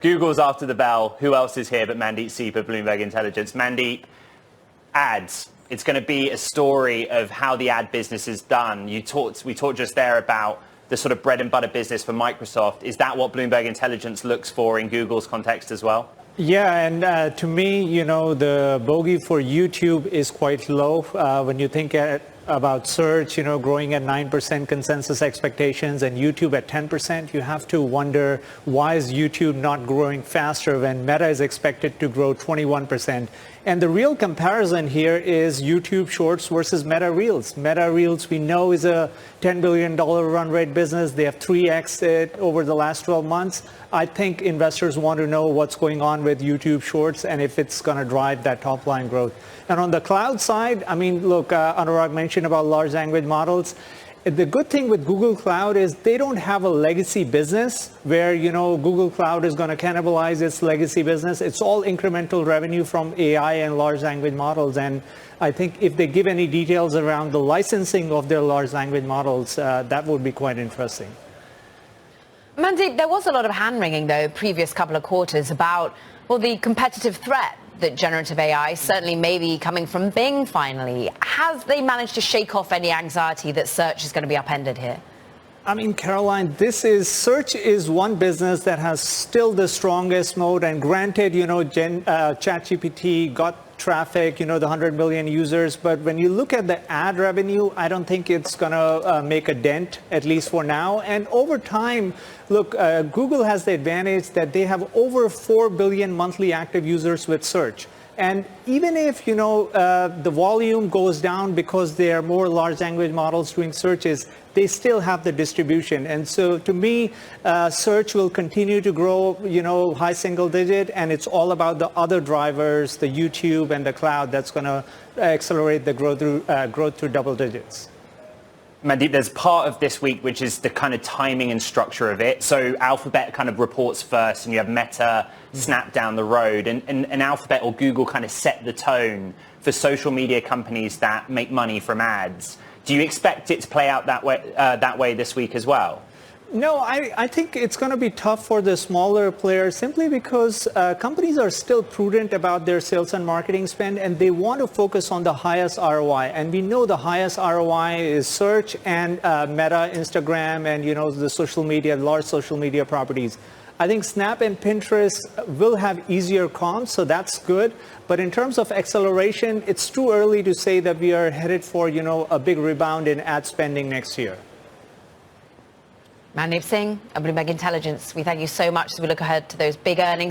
Google's after the bell. Who else is here but Mandeep Singh of Bloomberg Intelligence? Mandeep, ads. It's going to be a story of how the ad business is done. We talked just there about the sort of bread and butter business for Microsoft. Is that what Bloomberg Intelligence looks for in Google's context as well? Yeah, and to me, the bogey for YouTube is quite low. When you think about search, growing at 9% consensus expectations and YouTube at 10%, you have to wonder why is YouTube not growing faster when Meta is expected to grow 21%. And the real comparison here is YouTube Shorts versus Meta Reels. Meta Reels, we know, is a $10 billion run rate business. They have 3x it over the last 12 months. I think investors want to know what's going on with YouTube Shorts and if it's going to drive that top line growth. And on the cloud side, look, Anurag mentioned about large language models. The good thing with Google Cloud is they don't have a legacy business where, Google Cloud is going to cannibalize its legacy business. It's all incremental revenue from AI and large language models. And I think if they give any details around the licensing of their large language models, that would be quite interesting. Mandeep, there was a lot of hand-wringing, though, previous couple of quarters about, the competitive threat that generative AI certainly may be coming from Bing finally. Has they managed to shake off any anxiety that search is going to be upended here? Caroline, search is one business that has still the strongest mode. And granted, ChatGPT got traffic, the 100 million users. But when you look at the ad revenue, I don't think it's going to make a dent, at least for now. And over time, look, Google has the advantage that they have over 4 billion monthly active users with search. And even if, the volume goes down because there are more large language models doing searches, they still have the distribution. And so to me, search will continue to grow, high single digit. And it's all about the other drivers, the YouTube and the cloud, that's going to accelerate the growth through double digits. Mandeep, there's part of this week which is the kind of timing and structure of it. So Alphabet kind of reports first, and you have Meta, Snap down the road, and Alphabet or Google kind of set the tone for social media companies that make money from ads. Do you expect it to play out that way this week as well? No, I think it's going to be tough for the smaller players simply because companies are still prudent about their sales and marketing spend, and they want to focus on the highest ROI. And we know the highest ROI is search and Meta, Instagram, and the social media, large social media properties. I think Snap and Pinterest will have easier comps, so that's good. But in terms of acceleration, it's too early to say that we are headed for a big rebound in ad spending next year. Mandeep Singh, Bloomberg Intelligence, we thank you so much as we look ahead to those big earnings.